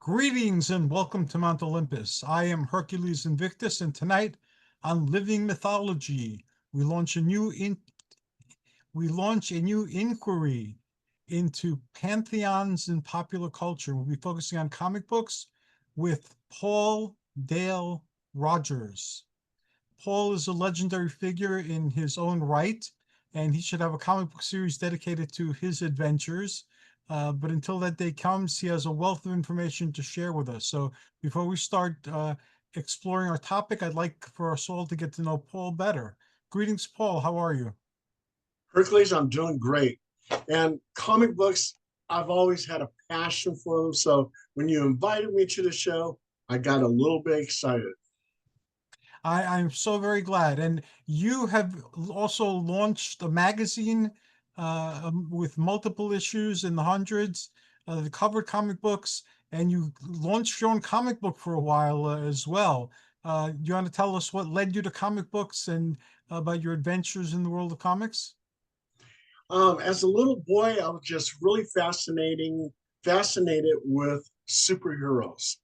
Greetings and welcome to Mount Olympus. I am Hercules Invictus, and tonight on Living Mythology, we launch a new inquiry into pantheons in popular culture. We'll be focusing on comic books with Paul Dale Rogers. Paul is a legendary figure in his own right, and he should have a comic book series dedicated to his adventures. But until that day comes, he has a wealth of information to share with us. So before we start exploring our topic, I'd like for us all to get to know Paul better. Greetings, Paul. How are you? Hercules, I'm doing great. And comic books, I've always had a passion for them. So when you invited me to the show, I got a little bit excited. I'm so very glad. And you have also launched a magazine with multiple issues in the hundreds, that covered comic books, and you launched your own comic book for a while as well. Do you want to tell us what led you to comic books and about your adventures in the world of comics? As a little boy, I was just really fascinated with superheroes.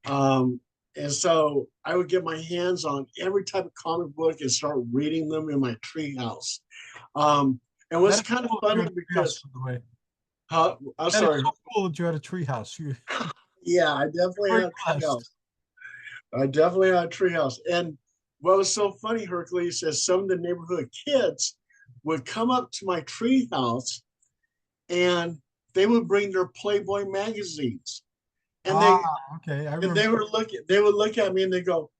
And so I would get my hands on every type of comic book and start reading them in my treehouse. And what's That is kind of cool that you funny had a treehouse, because, by the way. I'm That is sorry, so cool that you had a treehouse. You yeah, I definitely very had a treehouse. blessed. I definitely had a treehouse. And what was so funny, Hercules, is some of the neighborhood kids would come up to my treehouse and they would bring their Playboy magazines. And Ah, they okay. I and remember. they would look at me and they go,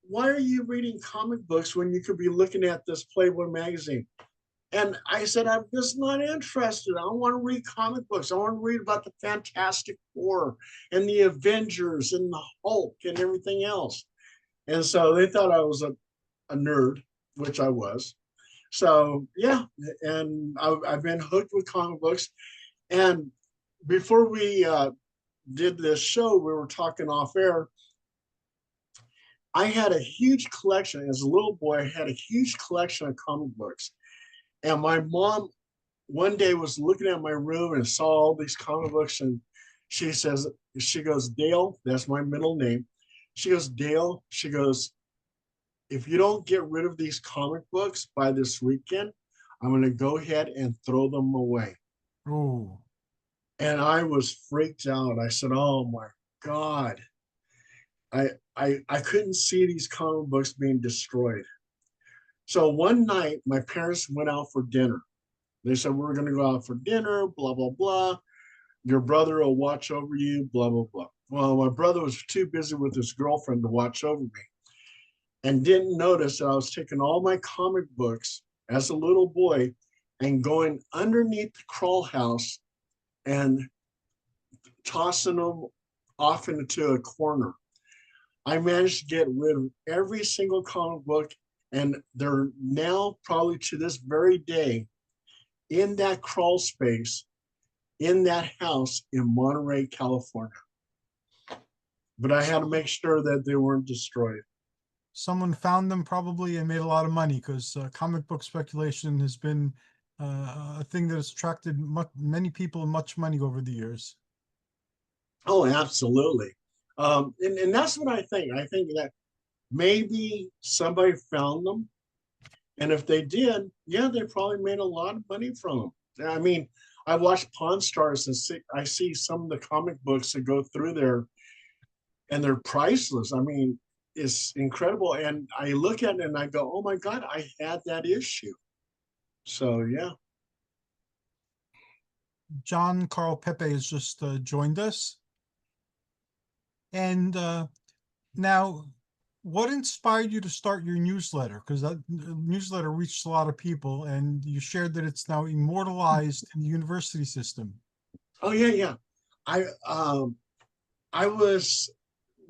"Why are you reading comic books when you could be looking at this Playboy magazine?" And I said, "I'm just not interested. I don't want to read comic books. I want to read about the Fantastic Four and the Avengers and the Hulk and everything else." And so they thought I was a nerd, which I was. So yeah, and I've been hooked with comic books. And before we did this show, we were talking off air. I had a huge collection as a little boy. I had a huge collection of comic books, and my mom one day was looking at my room and saw all these comic books, and she says, she goes, "Dale, that's my middle name." She goes, "Dale," she goes, "if you don't get rid of these comic books by this weekend, I'm going to go ahead and throw them away." Oh, And I was freaked out. I said, "Oh my God." I couldn't see these comic books being destroyed. So one night, my parents went out for dinner. They said, "We're going to go out for dinner, blah, blah, blah. Your brother will watch over you, blah, blah, blah." Well, my brother was too busy with his girlfriend to watch over me and didn't notice that I was taking all my comic books as a little boy and going underneath the crawl house and tossing them off into a corner. I managed to get rid of every single comic book, and they're now probably to this very day in that crawl space in that house in Monterey, California. But I had to make sure that they weren't destroyed. someone found them probably and made a lot of money because comic book speculation has been a thing that has attracted many people and much money over the years. Oh, absolutely. And that's what I think. I think that maybe somebody found them. And if they did, yeah, they probably made a lot of money from them. I mean, I watch Pawn Stars and I see some of the comic books that go through there and they're priceless. I mean, it's incredible. And I look at it and I go, "Oh my God, I had that issue." So yeah. John Carl Pepe has just joined us. And now, what inspired you to start your newsletter? Because that newsletter reached a lot of people, and you shared that it's now immortalized in the university system. Oh yeah, yeah. I um I was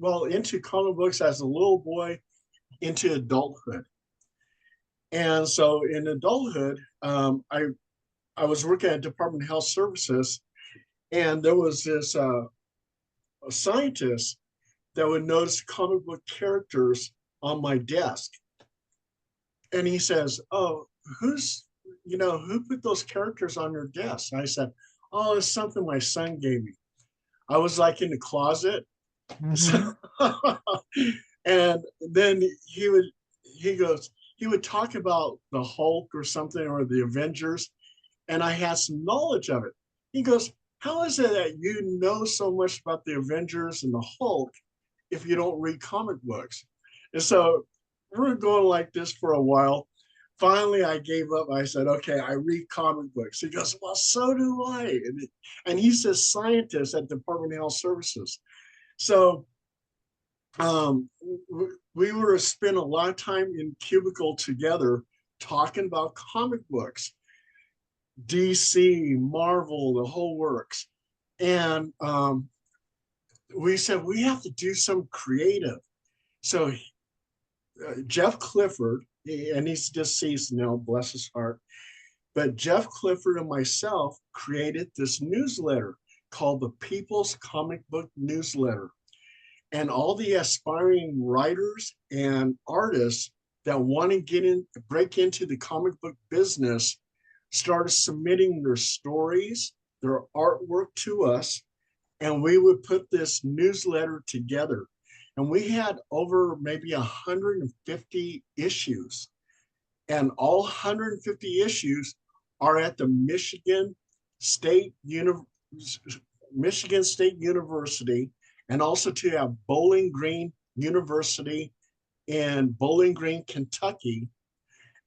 well into comic books as a little boy into adulthood. And so in adulthood, I was working at Department of Health Services, and there was this a scientist that would notice comic book characters on my desk. And he says, "Oh, who put those characters on your desk?" And I said, "Oh, it's something my son gave me." I was like in the closet Mhm. And then he would talk about the Hulk or something, or the Avengers, and I had some knowledge of it. He goes, how is it that you know so much about the Avengers and the Hulk if you don't read comic books? And so we're going like this for a while. Finally, I gave up. I said, okay, I read comic books. He goes, well, so do I. And he's a scientist at Department of Health Services. So we were to spend a lot of time in cubicle together talking about comic books, DC, Marvel, the whole works. And we said, we have to do some creative. So Jeff Clifford, and he's deceased now, bless his heart, but Jeff Clifford and myself created this newsletter called the People's Comic Book Newsletter. And all the aspiring writers and artists that want to break into the comic book business started submitting their stories, their artwork to us, and we would put this newsletter together. And we had over maybe 150 issues, and all 150 issues are at the Michigan State University, and also to have Bowling Green University in Bowling Green, Kentucky,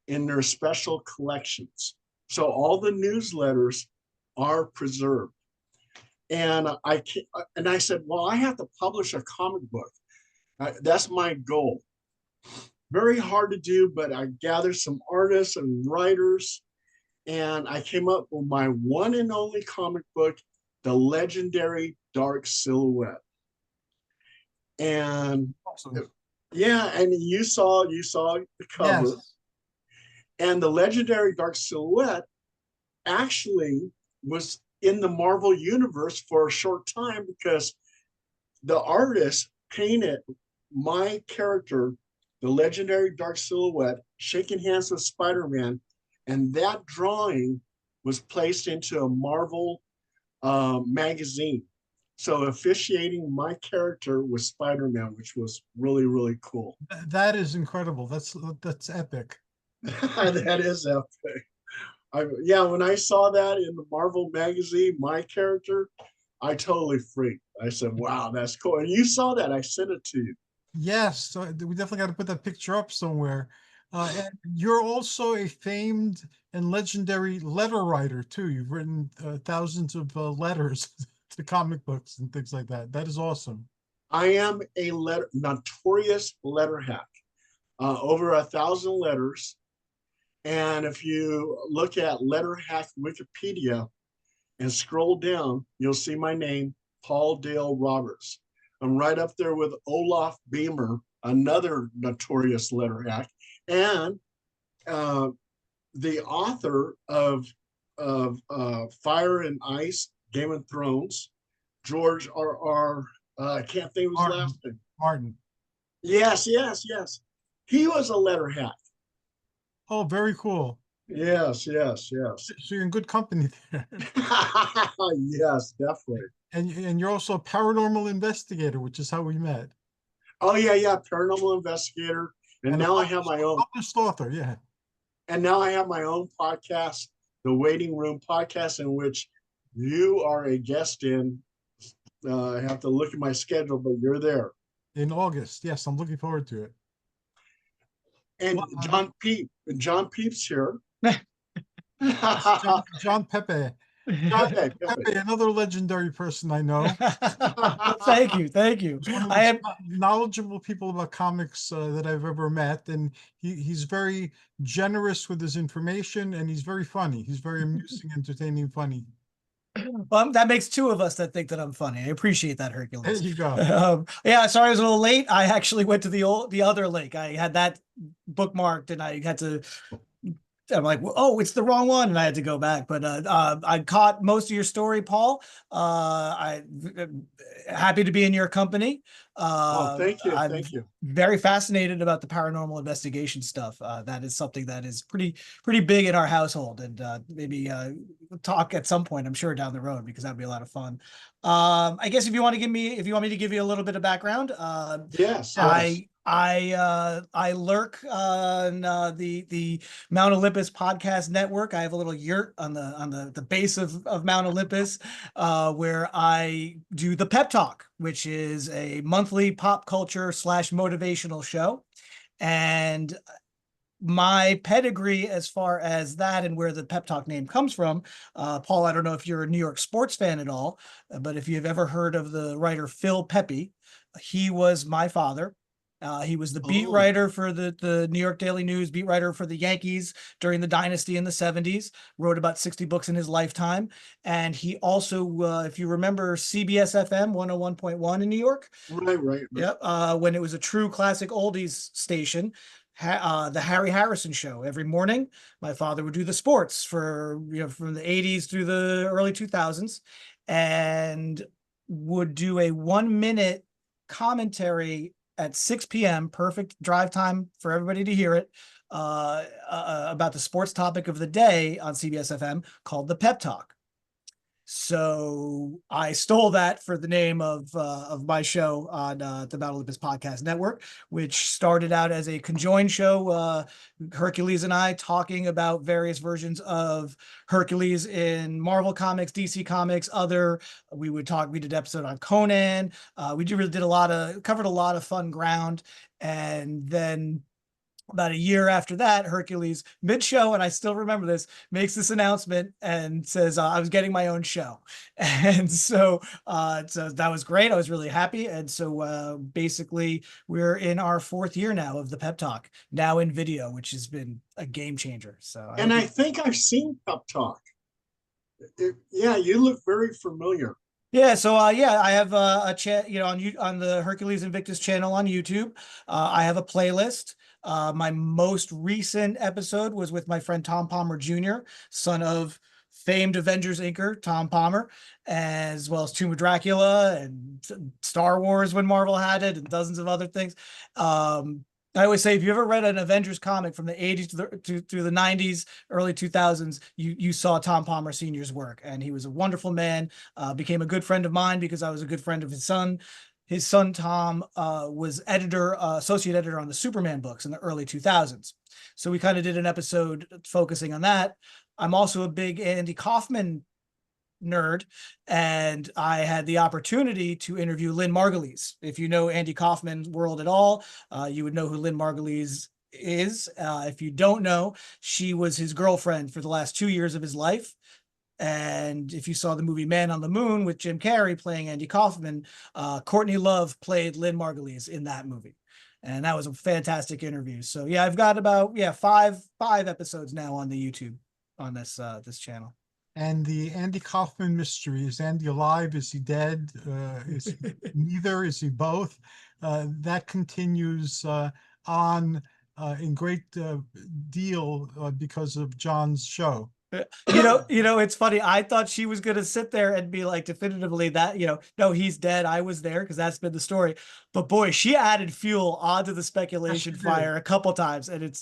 in their special collections. So all the newsletters are preserved. And I said, well, I have to publish a comic book. That's my goal. Very hard to do, but I gathered some artists and writers, and I came up with my one and only comic book, The Legendary Dark Silhouette. And Awesome. yeah, and you saw the cover. Yes. And The Legendary Dark Silhouette actually was in the Marvel universe for a short time, because the artist painted my character, the Legendary Dark Silhouette, shaking hands with Spider-Man, and that drawing was placed into a Marvel magazine. So officiating my character with Spider-Man, which was really, really cool. That is incredible. That's epic. That is epic. Yeah, when I saw that in the Marvel magazine, my character, I totally freaked. I said, wow, that's cool. And you saw that. I sent it to you. Yes, so we definitely got to put that picture up somewhere. And you're also a famed and legendary letter writer too. You've written thousands of letters to comic books and things like that. That is awesome. I am a notorious letter hack. Over 1,000 letters. And if you look at Letter Hack Wikipedia and scroll down, you'll see my name, Paul Dale Roberts. I'm right up there with Olaf Beamer, another notorious letter hack, and the author of Fire and Ice, Game of Thrones, George R.R. I can't think of his last name. Martin. Yes. He was a letter hack. Oh, very cool. Yes. So you're in good company there. Yes, definitely. And you're also a paranormal investigator, which is how we met. Oh yeah, paranormal investigator. And now I have my own published author, yeah. And now I have my own podcast, the Waiting Room Podcast, in which you are a guest in. I have to look at my schedule, but you're there. In August, yes, I'm looking forward to it. And John Peep's here. John Pepe. Pepe, another legendary person I know. Thank you. I have knowledgeable people about comics that I've ever met, and he's very generous with his information, and he's very funny. He's very amusing, entertaining, funny. Well, that makes two of us that think that I'm funny. I appreciate that, Hercules. There you go. Yeah, sorry I was a little late. I actually went to the other lake. I had that bookmarked, and I had to I'm like, oh, it's the wrong one, and I had to go back. But I caught most of your story, Paul. I happy to be in your company. Oh, thank you, I'm thank you. very fascinated about the paranormal investigation stuff. That is something that is pretty big in our household, and maybe talk at some point, I'm sure, down the road, because that'd be a lot of fun. I guess if you want me to give you a little bit of background, Yes, yes. I lurk on the Mount Olympus podcast network. I have a little yurt on the base of Mount Olympus, where I do the Pep Talk, which is a monthly pop culture / motivational show. And my pedigree as far as that and where the Pep Talk name comes from, Paul, I don't know if you're a New York sports fan at all, but if you've ever heard of the writer Phil Pepe, he was my father. He was the beat Oh, writer for the New York Daily News, beat writer for the Yankees during the dynasty in the 70s, wrote about 60 books in his lifetime. And he also, if you remember CBS FM 101.1 in New York, right. yep, when it was a true classic oldies station, the Harry Harrison show every morning. My father would do the sports for, from the 80s through the early 2000s, and would do a 1 minute commentary at 6 p.m. Perfect drive time for everybody to hear it, about the sports topic of the day on CBS FM, called the Pep Talk. So I stole that for the name of my show on the Mount Olympus Podcast Network, which started out as a conjoined show. Hercules and I talking about various versions of Hercules in Marvel Comics, DC Comics, we did an episode on Conan. We really covered a lot of fun ground. And then about a year after that, Hercules, mid-show, and I still remember this, makes this announcement and says, I was getting my own show. And so that was great. I was really happy. And so basically, we're in our 4th year now of the Pep Talk, now in video, which has been a game changer. So And I think I've seen Pep Talk. Yeah, you look very familiar. yeah, so I have a chat, on the Hercules Invictus channel on YouTube. I have a playlist. My most recent episode was with my friend Tom Palmer Jr., son of famed Avengers inker Tom Palmer, as well as Tomb of Dracula and Star Wars when Marvel had it, and dozens of other things. I always say, if you ever read an Avengers comic from the 80s through the 90s, early 2000s, you saw Tom Palmer Sr.'s work, and he was a wonderful man. Became a good friend of mine because I was a good friend of his son. His son Tom was associate editor on the Superman books in the early 2000s. So we kind of did an episode focusing on that. I'm also a big Andy Kaufman nerd, and I had the opportunity to interview Lynn Margulies. If you know Andy Kaufman's world at all, you would know who Lynn Margulies is. If you don't know, she was his girlfriend for the last 2 years of his life. And if you saw the movie Man on the Moon with Jim Carrey playing Andy Kaufman, Courtney Love played Lynn Margulies in that movie. And that was a fantastic interview. So yeah, I've got about five episodes now on the YouTube on this channel. And the Andy Kaufman mystery, is Andy alive? Is he dead? Is he neither? Is he both? That continues on in great deal because of John's show. It's funny. I thought she was going to sit there and be like definitively that, no, he's dead. I was there, because that's been the story. But boy, she added fuel onto the speculation fire a couple times. And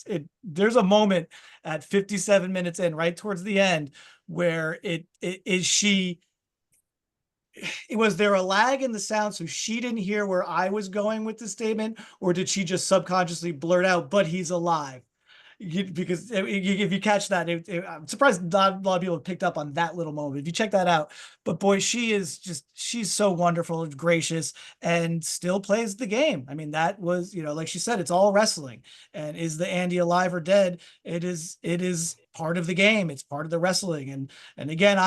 there's a moment at 57 minutes in, right towards the end, where was there a lag in the sound so she didn't hear where I was going with the statement, or did she just subconsciously blurt out, but he's alive? Because if you catch that, I'm surprised not a lot of people have picked up on that little moment. If you check that out, but boy, she's so wonderful and gracious, and still plays the game. I mean, that was, like she said, it's all wrestling. And is the Andy alive or dead? It is part of the game. It's part of the wrestling. And again,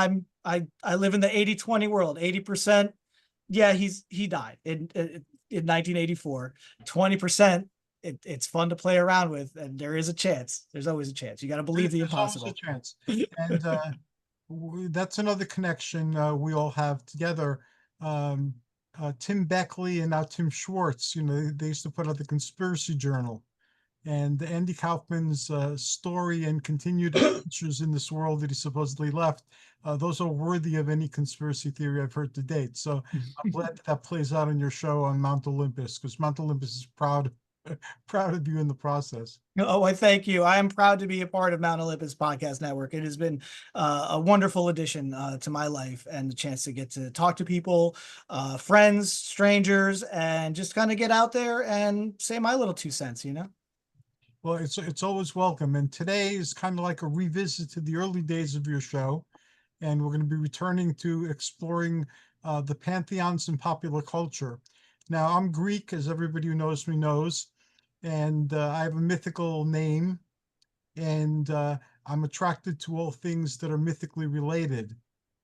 I live in the 80-20 world. 80%, yeah, he died in 1984. 20%. It's fun to play around with, and there is a chance. There's always a chance. You got to believe the impossible. There's always a chance. And that's another connection we all have together. Tim Beckley and now Tim Schwartz, they used to put out the Conspiracy Journal. And Andy Kaufman's story and continued adventures in this world that he supposedly left, those are worthy of any conspiracy theory I've heard to date. So I'm glad that plays out on your show on Mount Olympus, because Mount Olympus is proud of you in the process. Oh, I thank you. I am proud to be a part of Mount Olympus Podcast Network. It has been a wonderful addition to my life, and the chance to get to talk to people, friends, strangers, and just kind of get out there and say my little 2 cents, you know? Well, it's always welcome. And today is kind of like a revisit to the early days of your show. And we're going to be returning to exploring the pantheons in popular culture. Now, I'm Greek, as everybody who knows me knows, and I have a mythical name, and I'm attracted to all things that are mythically related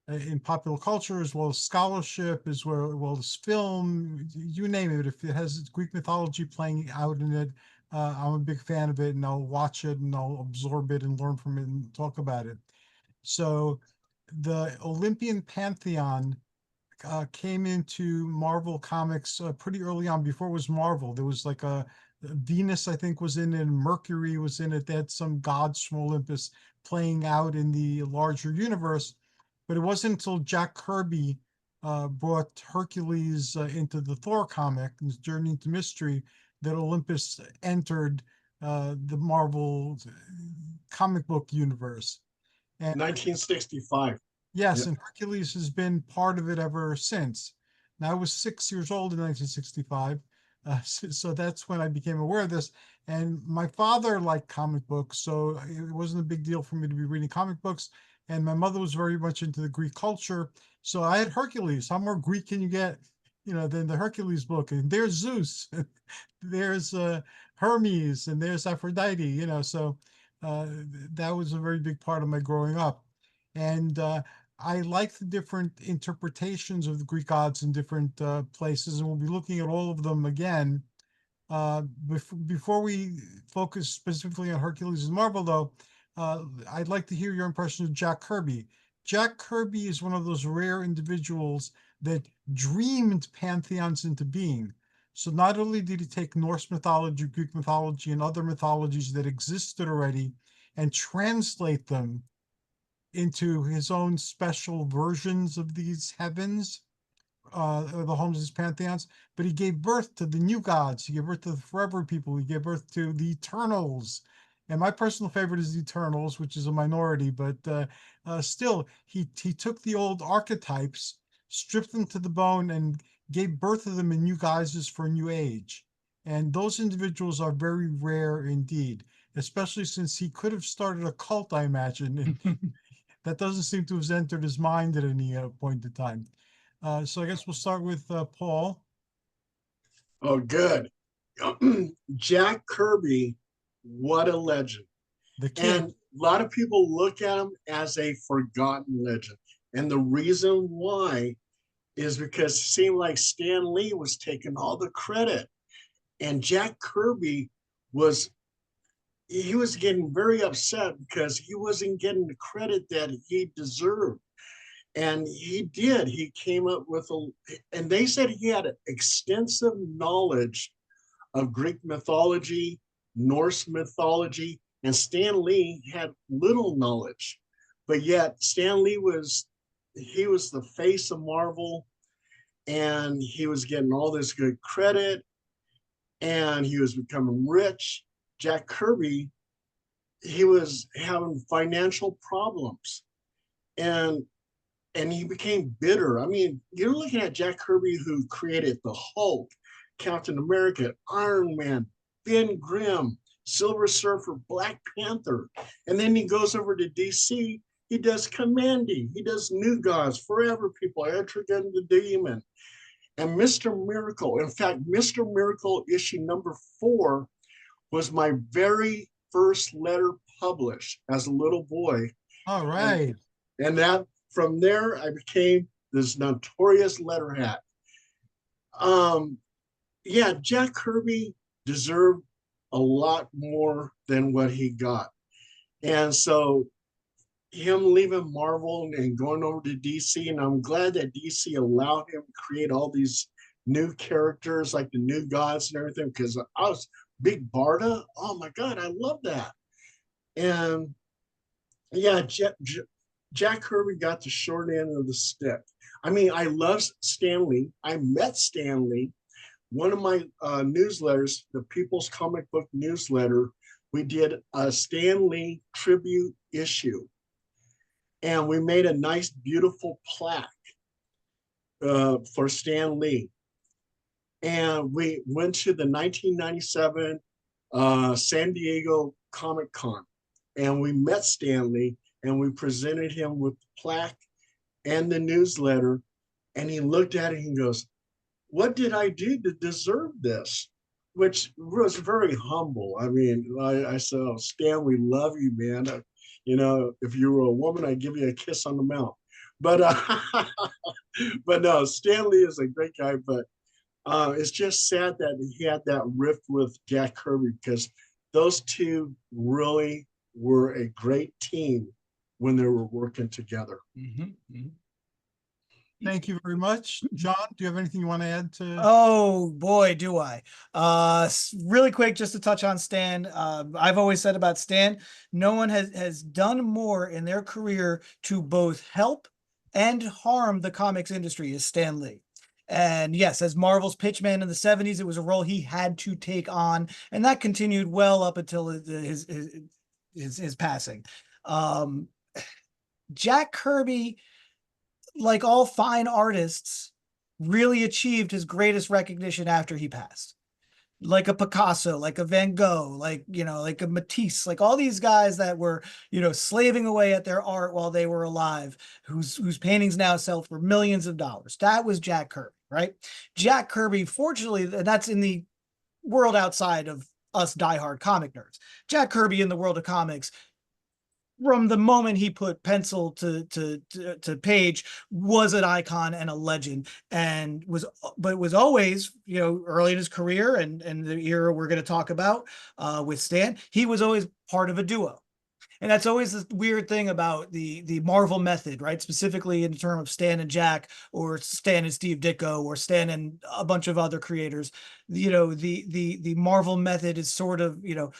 in popular culture, as well as scholarship, as well as film, you name it. If it has Greek mythology playing out in it, I'm a big fan of it, and I'll watch it and I'll absorb it and learn from it and talk about it. So the Olympian pantheon came into Marvel Comics pretty early on. Before it was Marvel, there was like a Venus, I think, was in it, and Mercury was in it. They had some gods from Olympus playing out in the larger universe. But it wasn't until Jack Kirby brought Hercules into the Thor comic, his Journey into Mystery, that Olympus entered the Marvel comic book universe. And 1965. yes, Yep. and Hercules has been part of it ever since. Now, I was 6 years old in 1965, so that's when I became aware of this. And my father liked comic books, so it wasn't a big deal for me to be reading comic books. And my mother was very much into the Greek culture, so I had Hercules. How more Greek can you get, than the Hercules book? And there's Zeus, there's Hermes, and there's Aphrodite. So that was a very big part of my growing up. And I like the different interpretations of the Greek gods in different places, and we'll be looking at all of them again. Before we focus specifically on Hercules and Marvel, though, I'd like to hear your impression of Jack Kirby. Jack Kirby is one of those rare individuals that dreamed pantheons into being. So not only did he take Norse mythology, Greek mythology, and other mythologies that existed already and translate them into his own special versions of these heavens, the homes of his pantheons, but he gave birth to the new gods. He gave birth to the forever people. He gave birth to the Eternals. And my personal favorite is the Eternals, which is a minority, but still, he took the old archetypes, stripped them to the bone, and gave birth to them in new guises for a new age. And those individuals are very rare indeed, especially since he could have started a cult, I imagine. That doesn't seem to have entered his mind at any point in time. So I guess we'll start with Paul. Oh, good. Jack Kirby, what a legend. The kid. And a lot of people look at him as a forgotten legend. And the reason why is because it seemed like Stan Lee was taking all the credit. And Jack Kirby was getting very upset because he wasn't getting the credit that he deserved. And he did. He came up with and they said he had extensive knowledge of Greek mythology, Norse mythology, and Stan Lee had little knowledge. But yet Stan Lee was the face of Marvel, and he was getting all this good credit, and he was becoming rich. Jack Kirby, he was having financial problems, and he became bitter. I mean, you're looking at Jack Kirby, who created the Hulk, Captain America, Iron Man, Ben Grimm, Silver Surfer, Black Panther, and then he goes over to DC. He does Commandy, he does New Gods, Forever People, Etrigan the Demon, and Mr. Miracle. In fact, Mr. Miracle issue number 4 was my very first letter published as a little boy. All right. And that from there, I became this notorious letterhead. Yeah, Jack Kirby deserved a lot more than what he got. And so him leaving Marvel and going over to DC, and I'm glad that DC allowed him to create all these new characters like the New Gods and everything, because I was Big Barda. Oh my God, I love that. And yeah, Jack Kirby got the short end of the stick. I mean, I love Stan Lee. I met Stan Lee. One of my newsletters, the People's Comic Book Newsletter, we did a Stan Lee tribute issue. And we made a nice, beautiful plaque for Stan Lee. And we went to the 1997 San Diego Comic Con, and we met Stan Lee, and we presented him with the plaque and the newsletter. And he looked at it and goes, "What did I do to deserve this?" Which was very humble. I mean, I said, "Oh, Stan, we love you, man. You know, if you were a woman, I'd give you a kiss on the mouth." But but no, Stan Lee is a great guy. But it's just sad that he had that rift with Jack Kirby, because those two really were a great team when they were working together. Thank you very much. John, do you have anything you want to add to? Oh boy, do I. Really quick, just to touch on Stan. I've always said about Stan, no one has done more in their career to both help and harm the comics industry as Stan Lee. And yes, as Marvel's pitchman in the 70s, it was a role he had to take on, and that continued well up until his passing. Jack Kirby, like all fine artists, really achieved his greatest recognition after he passed. Like a Picasso, like a Van Gogh, like, you know, like a Matisse, like all these guys that were, you know, slaving away at their art while they were alive, whose paintings now sell for millions of dollars. That was Jack Kirby, right? Jack Kirby, fortunately, that's in the world outside of us diehard comic nerds. Jack Kirby in the world of comics, from the moment he put pencil to page, was an icon and a legend, and was always, you know, early in his career and the era we're going to talk about with Stan, he was always part of a duo. And that's always the weird thing about the Marvel method, right? Specifically in terms of Stan and Jack, or Stan and Steve Ditko, or Stan and a bunch of other creators. You know, the Marvel method is sort of, you know,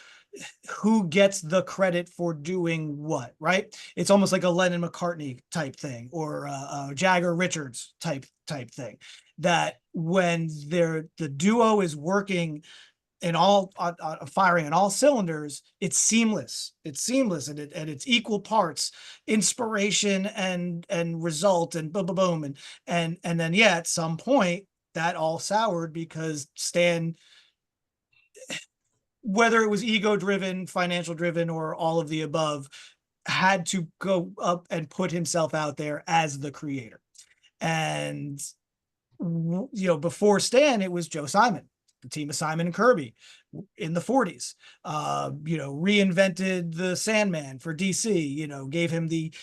who gets the credit for doing what, right? It's almost like a Lennon McCartney type thing, or a Jagger Richards type thing. That when the duo is working in all firing on all cylinders, it's seamless. It's seamless, and it's equal parts inspiration and result, and boom, boom, boom, and then yeah, at some point that all soured because Stan, whether it was ego driven, financial driven, or all of the above, had to go up and put himself out there as the creator. And, you know, before Stan, it was Joe Simon, the team of Simon and Kirby in the 40s, you know, reinvented the Sandman for DC, you know, gave him the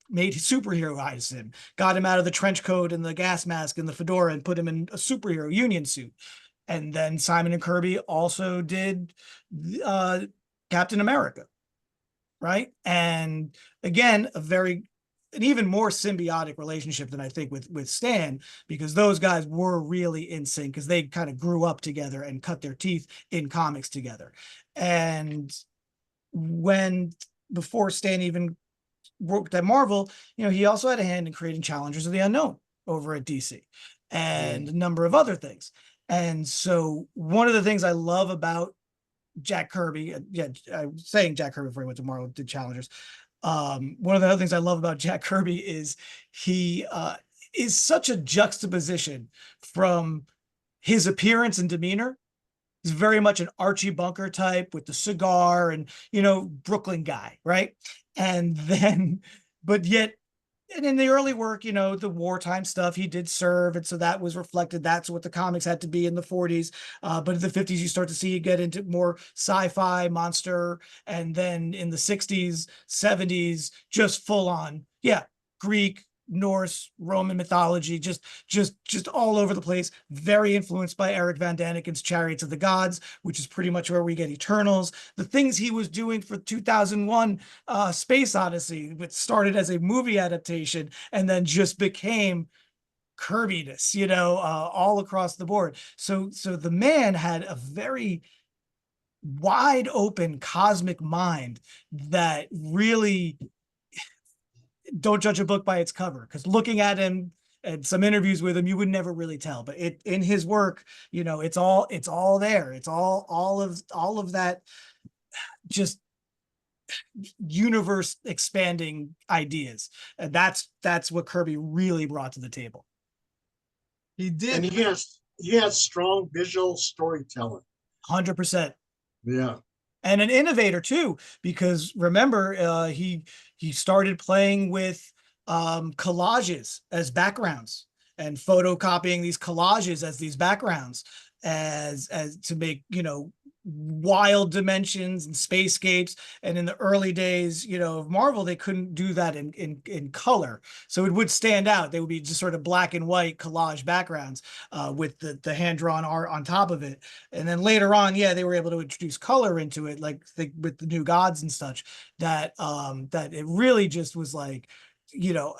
made superheroized him, got him out of the trench coat and the gas mask and the fedora and put him in a superhero union suit. And then Simon and Kirby also did Captain America, right? And again, an even more symbiotic relationship than I think with Stan, because those guys were really in sync, because they kind of grew up together and cut their teeth in comics together. And before Stan even worked at Marvel, you know, he also had a hand in creating Challengers of the Unknown over at DC and a number of other things. And so one of the things I love about Jack Kirby, yeah, I was saying Jack Kirby before he went to Marvel, did Challengers. One of the other things I love about Jack Kirby is he is such a juxtaposition from his appearance and demeanor. He's very much an Archie Bunker type with the cigar and, you know, Brooklyn guy, right? And then, but yet, and in the early work, you know, the wartime stuff, he did serve. And so that was reflected. That's what the comics had to be in the 40s. But in the 50s, you start to see you get into more sci-fi, monster. And then in the 60s, 70s, just full on, yeah, Greek, Norse, Roman mythology, just all over the place. Very influenced by Eric Van Daniken's Chariots of the Gods, which is pretty much where we get Eternals. The things he was doing for 2001 Space Odyssey, which started as a movie adaptation and then just became Kirby-ness, you know, all across the board. So the man had a very wide open cosmic mind that really, don't judge a book by its cover, because looking at him and some interviews with him, you would never really tell. But it, in his work, you know, it's all there. It's all of that just universe expanding ideas. And that's what Kirby really brought to the table. He And did. he has strong visual storytelling. 100%. Yeah. And an innovator too, because remember, he started playing with collages as backgrounds and photocopying these collages as these backgrounds, as to make, you know, wild dimensions and spacescapes. And in the early days, you know, of Marvel, they couldn't do that in color, so it would stand out. They would be just sort of black and white collage backgrounds with the hand-drawn art on top of it. And then later on, yeah, they were able to introduce color into it, like with the New Gods and such, that that it really just was like, you know,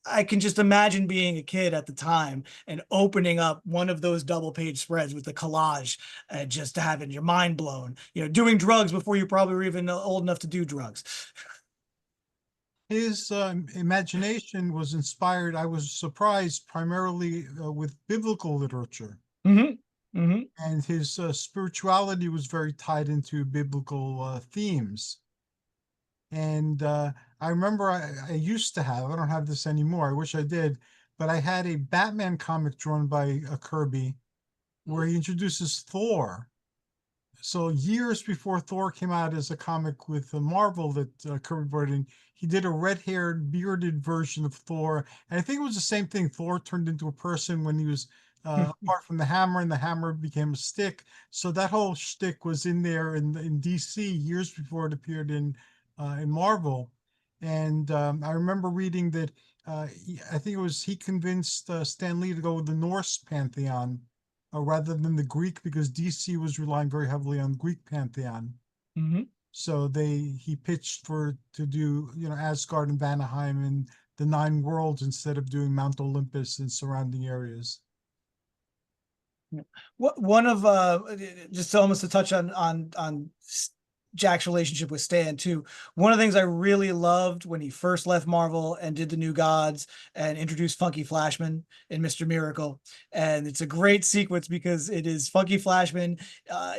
I can just imagine being a kid at the time and opening up one of those double page spreads with the collage and just having your mind blown, you know, doing drugs before you probably were even old enough to do drugs. His imagination was inspired, I was surprised, primarily with biblical literature. Mm-hmm. Mm-hmm. And his spirituality was very tied into biblical themes. And I remember I used to have, I don't have this anymore, I wish I did, but I had a Batman comic drawn by Kirby where he introduces Thor. So years before Thor came out as a comic with Marvel that Kirby brought in, he did a red-haired, bearded version of Thor. And I think it was the same thing. Thor turned into a person when he was apart from the hammer, and the hammer became a stick. So that whole shtick was in there in DC years before it appeared in Marvel. And I remember reading that I think it was he convinced Stan Lee to go with the Norse pantheon rather than the Greek, because DC was relying very heavily on Greek pantheon. Mm-hmm. So he pitched to do, you know, Asgard and Vanaheim and the 9 worlds instead of doing Mount Olympus and surrounding areas. What one of just almost to touch on Jack's relationship with Stan too. One of the things I really loved when he first left Marvel and did the New Gods and introduced Funky Flashman in Mr. Miracle. And it's a great sequence because it is Funky Flashman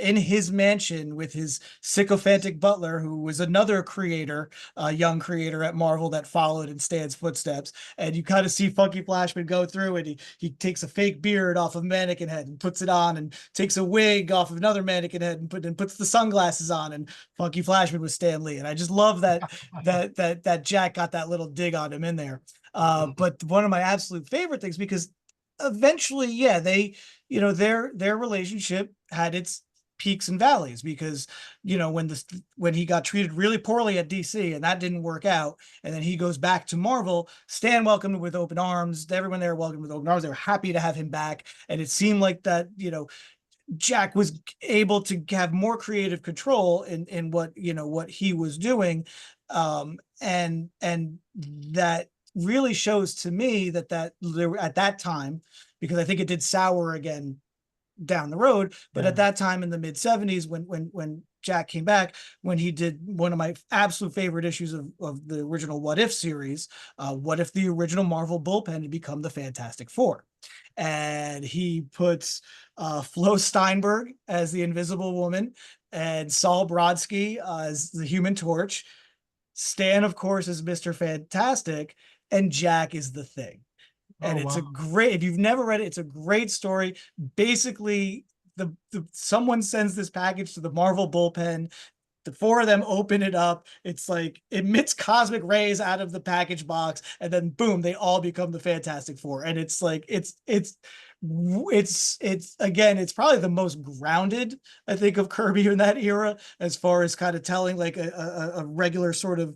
in his mansion with his sycophantic butler, who was another creator, young creator at Marvel that followed in Stan's footsteps. And you kind of see Funky Flashman go through, and he takes a fake beard off of mannequin head and puts it on, and takes a wig off of another mannequin head and puts the sunglasses on, and Funky Flashman with Stan Lee. And I just love that Jack got that little dig on him in there. But one of my absolute favorite things, because eventually, yeah, they, you know, their relationship had its peaks and valleys, because, you know, when he got treated really poorly at DC and that didn't work out, and then he goes back to Marvel, Stan welcomed him with open arms. Everyone there welcomed him with open arms. They were happy to have him back. And it seemed like that, you know, Jack was able to have more creative control in what, you know, what he was doing. And that really shows to me that there at that time, because I think it did sour again down the road, but at that time in the mid 70s, when Jack came back, when he did one of my absolute favorite issues of the original What If series, what if the original Marvel bullpen had become the Fantastic Four? And he puts Flo Steinberg as the Invisible Woman and Saul Brodsky as the Human Torch. Stan, of course, is Mr. Fantastic, and Jack is the Thing. And it's a great, if you've never read it, it's a great story. Basically, someone sends this package to the Marvel bullpen. The 4 of them open it up. It's like emits cosmic rays out of the package box, and then boom, they all become the Fantastic Four. And it's like it's again, it's probably the most grounded, I think, of Kirby in that era, as far as kind of telling like a regular sort of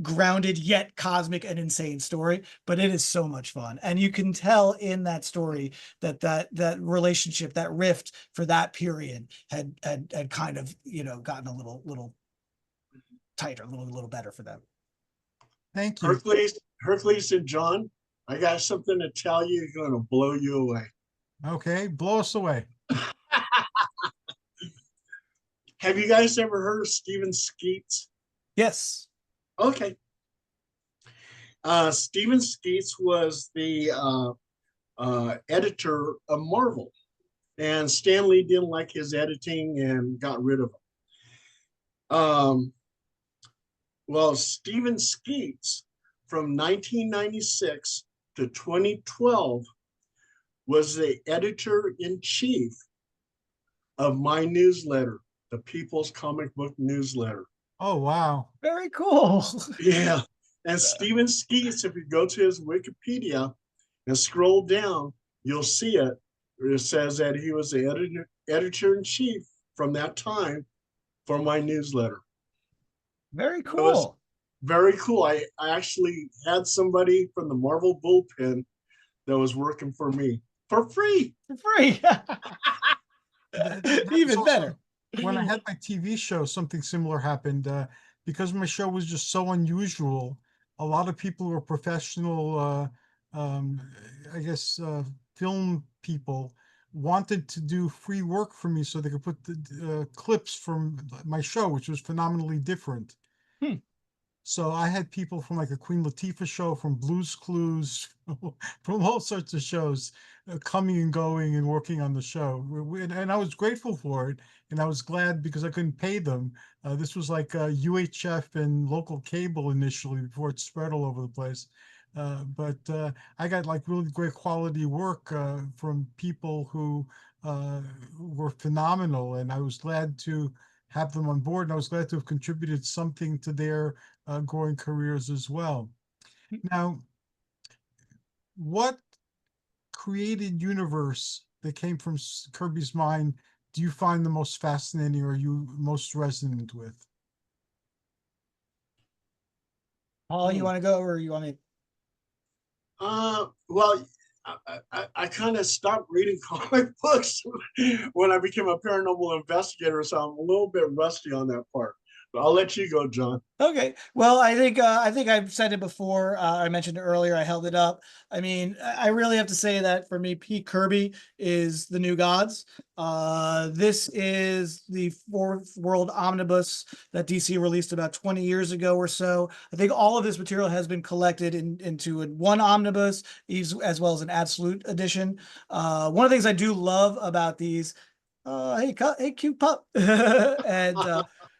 grounded yet cosmic and insane story. But it is so much fun, and you can tell in that story that relationship, that rift for that period had kind of, you know, gotten a little tighter, a little better for them. Thank you. Hercules and John, I got something to tell you, going to blow you away. Okay, blow us away. Have you guys ever heard of Stephen Skeets? Yes. Okay. Stephen Skeets was the editor of Marvel, and Stan Lee didn't like his editing and got rid of him. Well, Stephen Skeets from 1996 to 2012 was the editor-in-chief of my newsletter, the People's Comic Book Newsletter. Oh, wow. Very cool. Yeah. And Stephen Skeets, if you go to his Wikipedia and scroll down, you'll see it. It says that he was the editor-in-chief from that time for my newsletter. Very It was cool. very cool. I actually had somebody from the Marvel bullpen that was working for me for free. For free. That was Even also- better. When I had my TV show, something similar happened. Because my show was just so unusual, a lot of people who are professional, I guess, film people wanted to do free work for me so they could put the clips from my show, which was phenomenally different. Hmm. So I had people from like a Queen Latifah show, from Blue's Clues, from all sorts of shows, coming and going and working on the show. And I was grateful for it. And I was glad because I couldn't pay them. This was like UHF and local cable initially before it spread all over the place. But I got like really great quality work from people who were phenomenal. And I was glad to have them on board. And I was glad to have contributed something to their growing careers as well. Now, what created universe that came from Kirby's mind do you find the most fascinating or you most resonant with? Paul, you want to go or you want me? Well, I kind of stopped reading comic books when I became a paranormal investigator, so I'm a little bit rusty on that part. But I'll let you go, John. Okay. Well, I think I've said it before. I mentioned it earlier. I held it up. I mean, I really have to say that for me, Pete Kirby is the new gods. This is the fourth world omnibus that DC released about 20 years ago or so. I think all of this material has been collected into one omnibus, as well as an absolute edition. One of the things I do love about these, hey, cute pup, and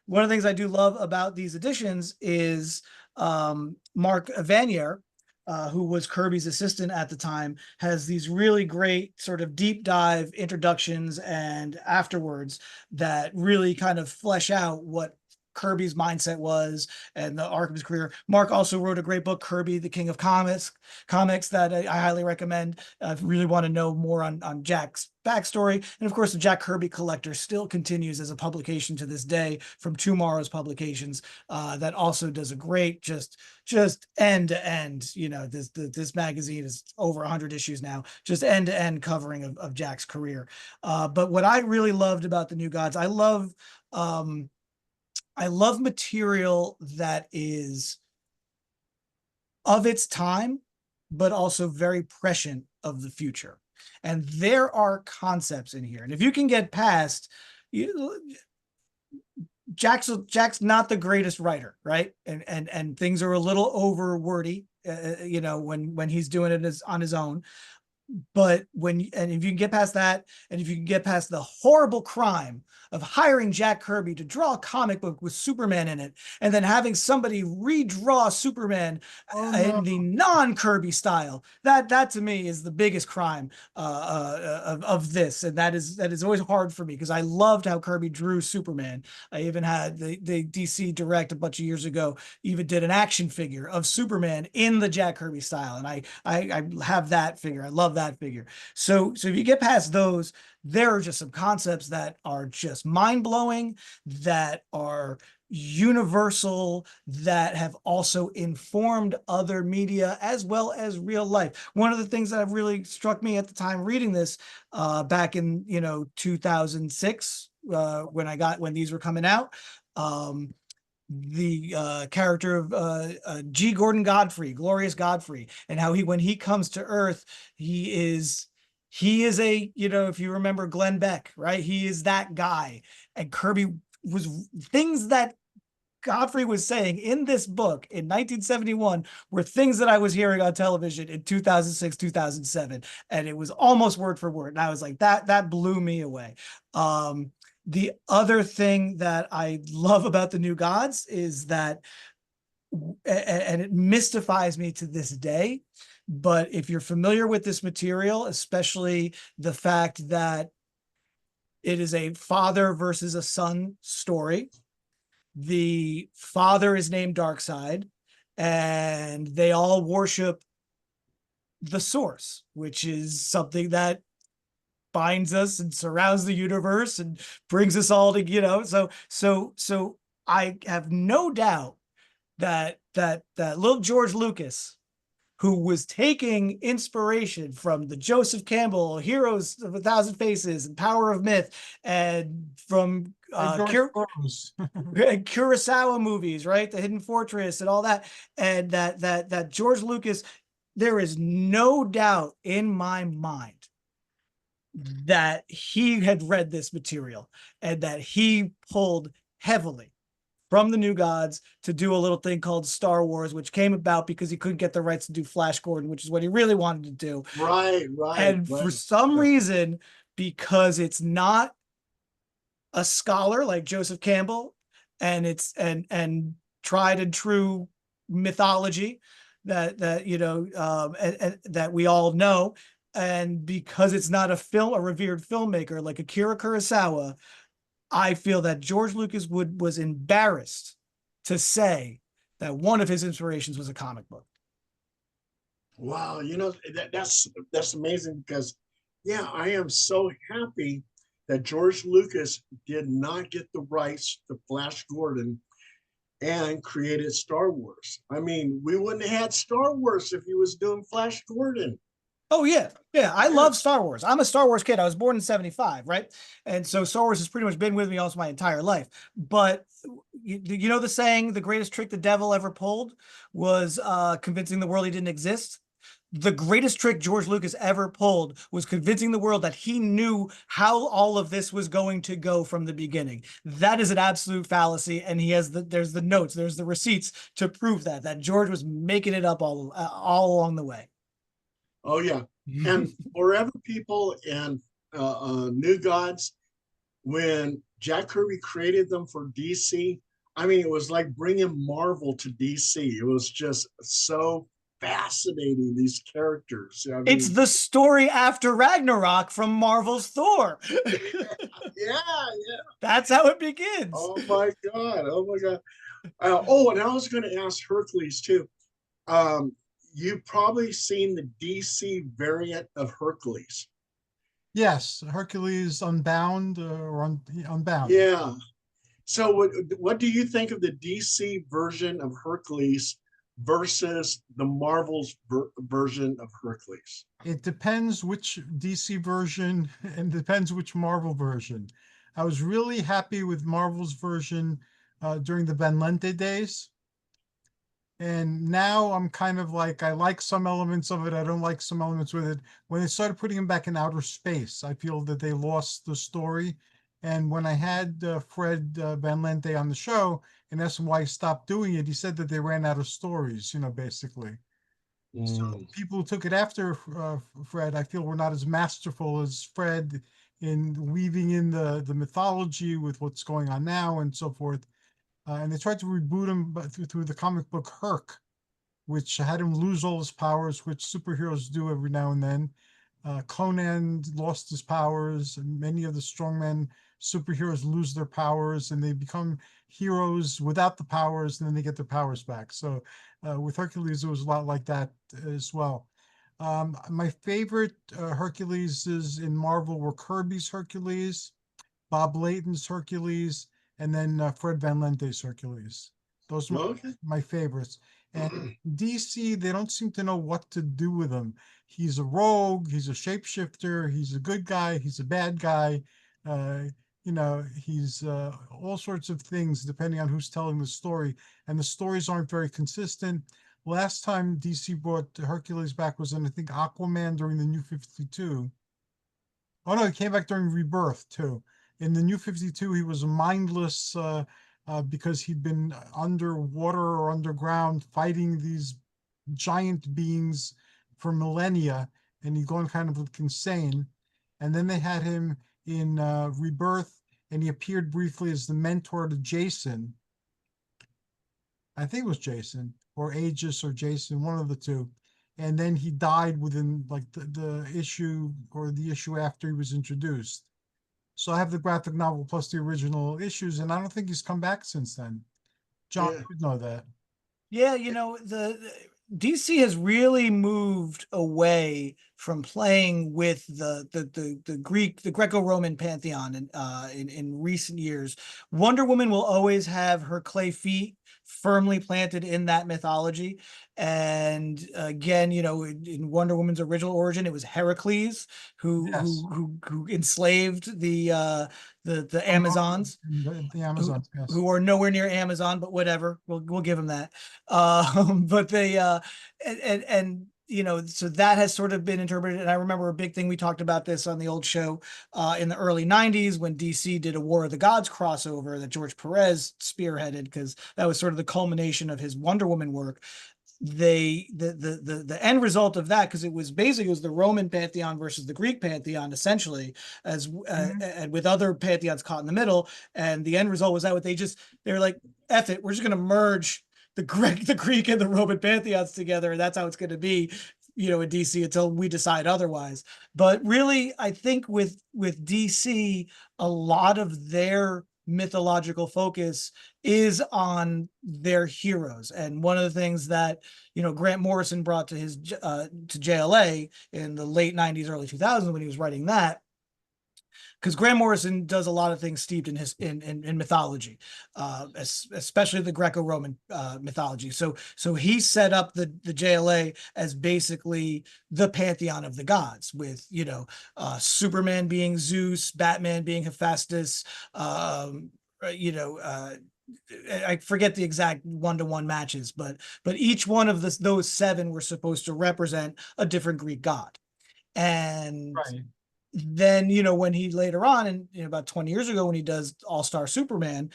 one of the things I do love about these editions is Mark Vanier, who was Kirby's assistant at the time, has these really great sort of deep dive introductions and afterwards that really kind of flesh out what Kirby's mindset was and the arc of his career. Mark also wrote a great book, Kirby, the King of Comics, that I highly recommend if you really want to know more on Jack's backstory. And of course, the Jack Kirby Collector still continues as a publication to this day from Tomorrow's Publications. That also does a great just end to end. You know, this magazine is over 100 issues now, just end to end covering of Jack's career. But what I really loved about the New Gods, I love material that is of its time, but also very prescient of the future. And there are concepts in here. And if you can get past, Jack's not the greatest writer, right? And things are a little over wordy, you know, when he's doing it on his own. But if you can get past that, and if you can get past the horrible crime of hiring Jack Kirby to draw a comic book with Superman in it, and then having somebody redraw Superman in the non-Kirby style, that to me is the biggest crime of this, and that is always hard for me because I loved how Kirby drew Superman. I even had the DC Direct a bunch of years ago even did an action figure of Superman in the Jack Kirby style, and I have that figure. I love that figure. So if you get past those, there are just some concepts that are just mind-blowing, that are universal, that have also informed other media as well as real life. One of the things that really struck me at the time reading this back in 2006 when these were coming out, the character of G. Gordon Godfrey, Glorious Godfrey, and how when he comes to Earth, he is a, if you remember Glenn Beck, right? He is that guy. And Kirby things that Godfrey was saying in this book in 1971 were things that I was hearing on television in 2006, 2007. And it was almost word for word. And I was like, that blew me away. The other thing that I love about the New Gods is that, and it mystifies me to this day, but if you're familiar with this material, especially the fact that it is a father versus a son story, the father is named Darkseid, and they all worship the source, which is something that binds us and surrounds the universe and brings us all to, so I have no doubt that little George Lucas, who was taking inspiration from the Joseph Campbell Heroes of a Thousand Faces and Power of Myth, and from Kurosawa movies, right? The Hidden Fortress and all that. And that George Lucas, there is no doubt in my mind that he had read this material and that he pulled heavily from the New Gods to do a little thing called Star Wars, which came about because he couldn't get the rights to do Flash Gordon, which is what he really wanted to do. Right. And for some reason, because it's not a scholar like Joseph Campbell, and it's and tried and true mythology that that we all know, and because it's not a revered filmmaker like Akira Kurosawa, I feel that George Lucas was embarrassed to say that one of his inspirations was a comic book. Wow, that's amazing, because yeah, I am so happy that George Lucas did not get the rights to Flash Gordon and created Star Wars. I mean, we wouldn't have had Star Wars if he was doing Flash Gordon. Oh, yeah. Yeah, I love Star Wars. I'm a Star Wars kid. I was born in 75, right? And so Star Wars has pretty much been with me almost my entire life. But you know the saying, the greatest trick the devil ever pulled was convincing the world he didn't exist? The greatest trick George Lucas ever pulled was convincing the world that he knew how all of this was going to go from the beginning. That is an absolute fallacy, and there's the notes, there's the receipts to prove that George was making it up all along the way. Oh yeah, and forever people and New Gods, when Jack Kirby created them for DC, I mean, it was like bringing Marvel to DC. It was just so fascinating, these characters. I mean, it's the story after Ragnarok from Marvel's Thor. yeah. That's how it begins. Oh my God. And I was going to ask Hercules too. You've probably seen the DC variant of Hercules. Yes, Hercules Unbound or Unbound. Yeah. So what do you think of the DC version of Hercules versus the Marvel's version of Hercules? It depends which DC version and depends which Marvel version. I was really happy with Marvel's version during the Van Lente days. And now I'm kind of like, I like some elements of it. I don't like some elements with it. When they started putting him back in outer space, I feel that they lost the story. And when I had Fred Van Lente on the show and asked him why he stopped doing it, he said that they ran out of stories, basically. So people who took it after Fred, I feel were not as masterful as Fred in weaving in the mythology with what's going on now and so forth. And they tried to reboot him through the comic book Herc, which had him lose all his powers, which superheroes do every now and then. Conan lost his powers, and many of the strongmen superheroes lose their powers, and they become heroes without the powers, and then they get their powers back. So with Hercules, it was a lot like that as well. My favorite Hercules in Marvel were Kirby's Hercules, Bob Layton's Hercules, and then Fred Van Lente's Hercules. Those are my favorites. And DC, they don't seem to know what to do with him. He's a rogue, he's a shapeshifter, he's a good guy, he's a bad guy. He's all sorts of things depending on who's telling the story. And the stories aren't very consistent. Last time DC brought Hercules back was in, I think, Aquaman during the New 52. Oh no, he came back during Rebirth too. In the New 52, he was mindless because he'd been underwater or underground fighting these giant beings for millennia, and he'd gone kind of like insane. And then they had him in Rebirth, and he appeared briefly as the mentor to Jason. I think it was Jason or Aegis or Jason, one of the two. And then he died within like the issue or the issue after he was introduced. So I have the graphic novel plus the original issues, and I don't think he's come back since then. John, Yeah. you know that. Yeah, you know, the DC has really moved away from playing with the Greek, the Greco-Roman pantheon in recent years. Wonder Woman will always have her clay feet firmly planted in that mythology. And again, you know, in Wonder Woman's original origin, it was Hercules Yes. who enslaved the Amazons, The Amazons, yes. who are nowhere near Amazon, but whatever, we'll give them that. But they and you know, so that has sort of been interpreted. And I remember a big thing, we talked about this on the old show in the early 90s when DC did a War of the Gods crossover that George Perez spearheaded, because that was sort of the culmination of his Wonder Woman work. The end result of that, because it was the Roman pantheon versus the Greek pantheon, essentially, as and with other pantheons caught in the middle. And the end result was that they were like, F it, we're just going to merge the Greek and the Roman pantheons together, and that's how it's going to be, you know, in DC until we decide otherwise. But really, I think with DC, a lot of their mythological focus is on their heroes. And one of the things that, you know, Grant Morrison brought to his to JLA in the late 90s, early 2000s when he was writing that, because Grant Morrison does a lot of things steeped in his in mythology, especially the Greco-Roman mythology. So he set up the JLA as basically the pantheon of the gods, with, you know, Superman being Zeus, Batman being Hephaestus, you know, I forget the exact one-to-one matches, but each one of those seven were supposed to represent a different Greek god. And Right. then, you know, when he later on, and you know, about 20 years ago, when he does All-Star Superman,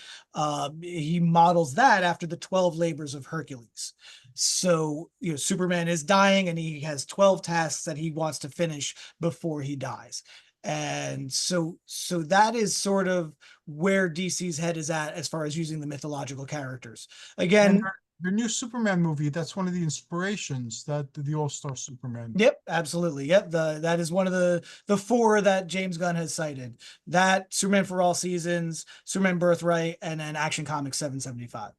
he models that after the 12 labors of Hercules. So, you know, Superman is dying and he has 12 tasks that he wants to finish before he dies. And so that is sort of where DC's head is at as far as using the mythological characters. And Again, their new Superman movie, that's one of the inspirations, that the All-Star Superman. yep, absolutely. Yep. That is one of the four that James Gunn has cited. That, Superman for All Seasons, Superman Birthright, and then Action Comics 775.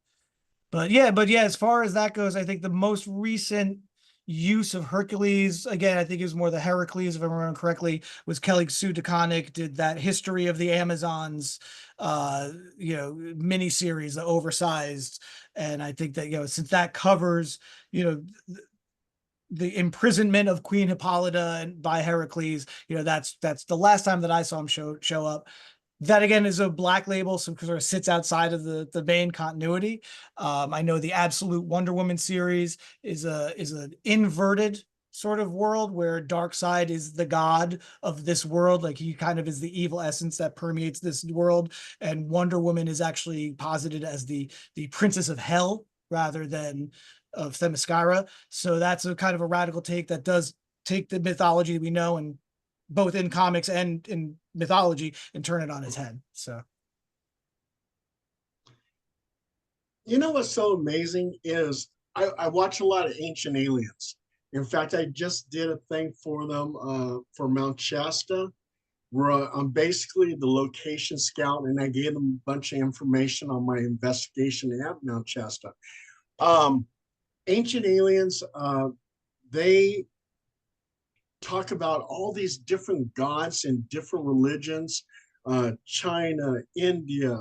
But yeah, as far as that goes, I think the most recent use of Hercules, again, I think it was more the Heracles, if I remember correctly, was Kelly Sue DeConnick did that History of the Amazons, you know, miniseries, the oversized. And I think that, you know, since that covers, you know, the imprisonment of Queen Hippolyta and by Heracles, you know, that's the last time that I saw him show up. That again is a black label, so sort of sits outside of the main continuity. I know the Absolute Wonder Woman series is an inverted sort of world where Darkseid is the god of this world, like he kind of is the evil essence that permeates this world, and Wonder Woman is actually posited as the princess of hell rather than of Themyscira. So that's a kind of a radical take that does take the mythology we know, and both in comics and in mythology, and turn it on its head. So, You know what's so amazing is I watch a lot of Ancient Aliens. In fact, I just did a thing for them for Mount Shasta, where I'm basically the location scout, and I gave them a bunch of information on my investigation at Mount Shasta. Ancient Aliens, they talk about all these different gods and different religions, China, India,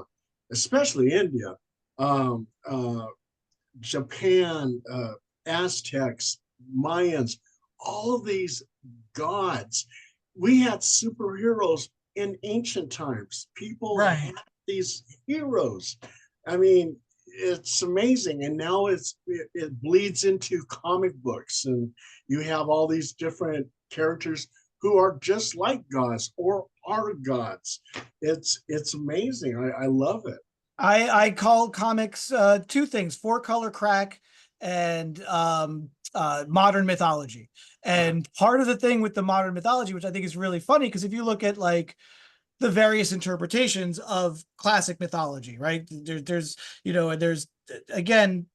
especially India, Japan, Aztecs, Mayans, all these gods. We had superheroes in ancient times. People had these heroes. I mean, it's amazing. And now it bleeds into comic books, and you have all these different characters who are just like gods or are gods. it's amazing. I love it. I call comics two things: four color crack and modern mythology. And part of the thing with the modern mythology, which I think is really funny, because if you look at like the various interpretations of classic mythology, right? There's, you know, and there's, again,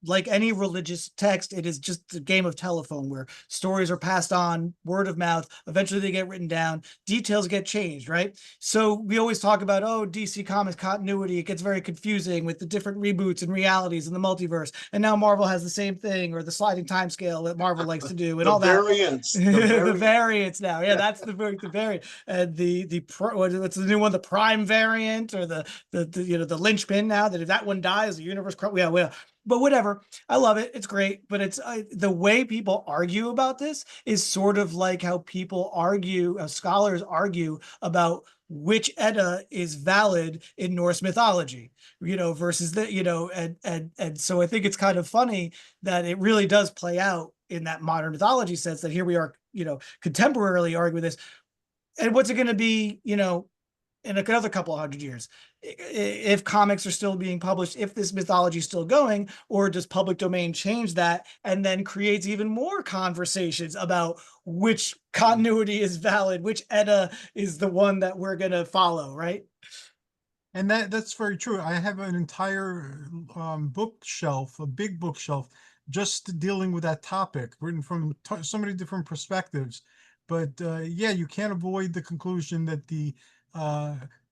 like any religious text, it is just a game of telephone where stories are passed on word of mouth. Eventually they get written down, details get changed, right? So we always talk about, oh, DC Comics continuity. It gets very confusing with the different reboots and realities and the multiverse. And now Marvel has the same thing, or the sliding time scale that Marvel likes to do, and The all that. variants, The variants now. Yeah, that's the variant. And what's the new one? The Prime variant, or the you know, the linchpin now, that if that one dies, the universe, yeah. But whatever, I love it. It's great. But it's the way people argue about this is sort of like how people argue, scholars argue about which Edda is valid in Norse mythology, you know, versus the, you know, and so I think it's kind of funny that it really does play out in that modern mythology sense, that here we are, you know, contemporarily arguing this. And what's it going to be, you know, in another couple of 100 years, if comics are still being published, if this mythology is still going, or does public domain change that and then creates even more conversations about which continuity is valid, which Edda is the one that we're going to follow, right? And that's very true. I have an entire bookshelf, a big bookshelf, just dealing with that topic, written from so many different perspectives. But yeah, you can't avoid the conclusion that the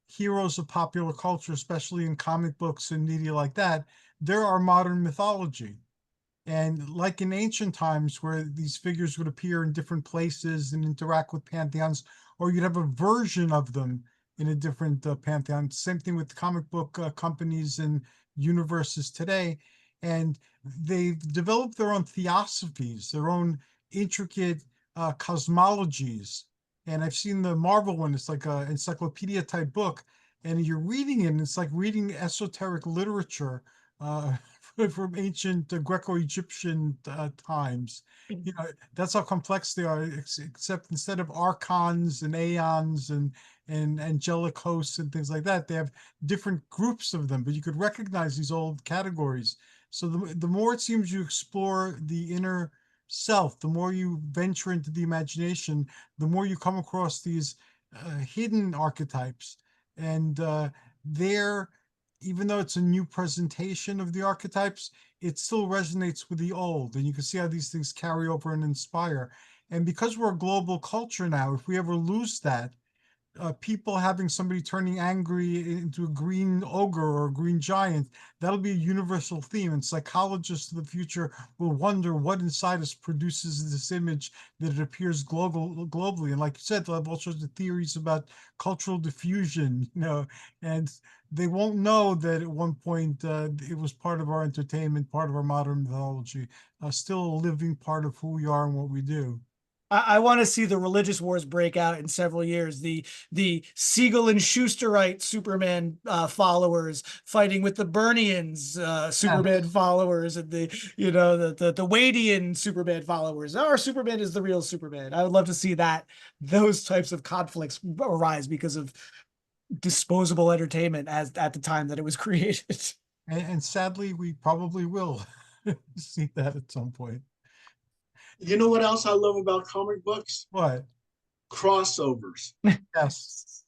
heroes of popular culture, especially in comic books and media like that, there are modern mythology. And like in ancient times, where these figures would appear in different places and interact with pantheons, or you'd have a version of them in a different pantheon. Same thing with comic book companies and universes today. And they've developed their own theosophies, their own intricate cosmologies. And I've seen the Marvel one. It's like an encyclopedia type book, and you're reading it, and it's like reading esoteric literature from ancient Greco-Egyptian times. You know, that's how complex they are, except instead of archons and aeons and angelic hosts and things like that, they have different groups of them, but you could recognize these old categories. So the more it seems you explore the inner self, the more you venture into the imagination, the more you come across these hidden archetypes. And they're, even though it's a new presentation of the archetypes, it still resonates with the old. And you can see how these things carry over and inspire. And because we're a global culture now, if we ever lose that, people having somebody turning angry into a green ogre or a green giant, that'll be a universal theme. And psychologists of the future will wonder what inside us produces this image that it appears globally. And like you said, they'll have all sorts of theories about cultural diffusion, you know, and they won't know that at one point it was part of our entertainment, part of our modern mythology, still a living part of who we are and what we do. I want to see the religious wars break out in several years. The Siegel and Schusterite Superman followers fighting with the Burnians Superman followers, and the, you know, the Wadian Superman followers. Our Superman is the real Superman. I would love to see that, those types of conflicts arise because of disposable entertainment as at the time that it was created. And sadly, we probably will see that at some point. You know what else I love about comic books? What? Crossovers. Yes.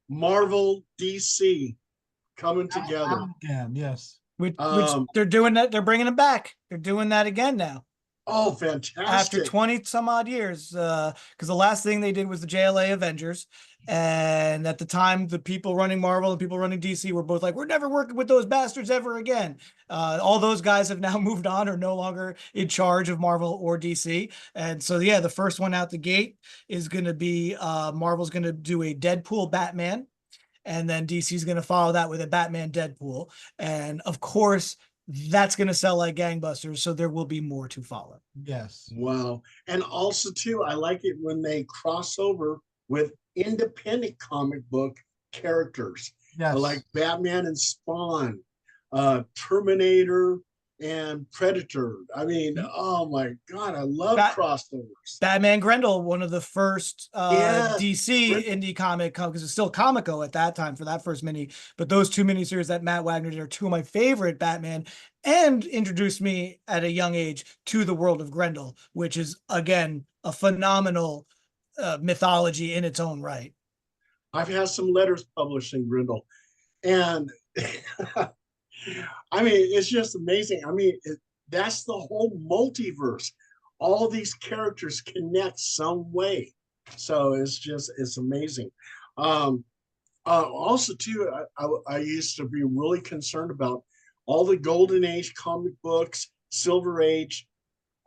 Marvel, DC coming together. Again, yes. Which they're doing that. They're bringing them back. They're doing that again now. Oh, fantastic. After 20 some odd years, because the last thing they did was the JLA Avengers. And at the time, the people running Marvel and people running DC were both like, we're never working with those bastards ever again. All those guys have now moved on, or no longer in charge of Marvel or DC. And so, yeah, the first one out the gate is going to be Marvel's going to do a Deadpool Batman. And then DC's going to follow that with a Batman Deadpool. And of course, that's going to sell like gangbusters. So there will be more to follow. Yes. Wow. And also, too, I like it when they cross over with independent comic book characters. Yes. Like Batman and Spawn, Terminator, and Predator. I mean, oh my God, I love Bat crossovers. Batman Grendel, one of the first Yes, DC indie comic, because it's still Comico at that time for that first mini. But those two miniseries that Matt Wagner did are two of my favorite Batman, and introduced me at a young age to the world of Grendel, which is again a phenomenal mythology in its own right. I've had some letters published in Grindel, and I mean, it's just amazing. I mean, that's the whole multiverse. All these characters connect some way, so it's amazing. Um, Also, too, I used to be really concerned about all the Golden Age comic books, Silver Age.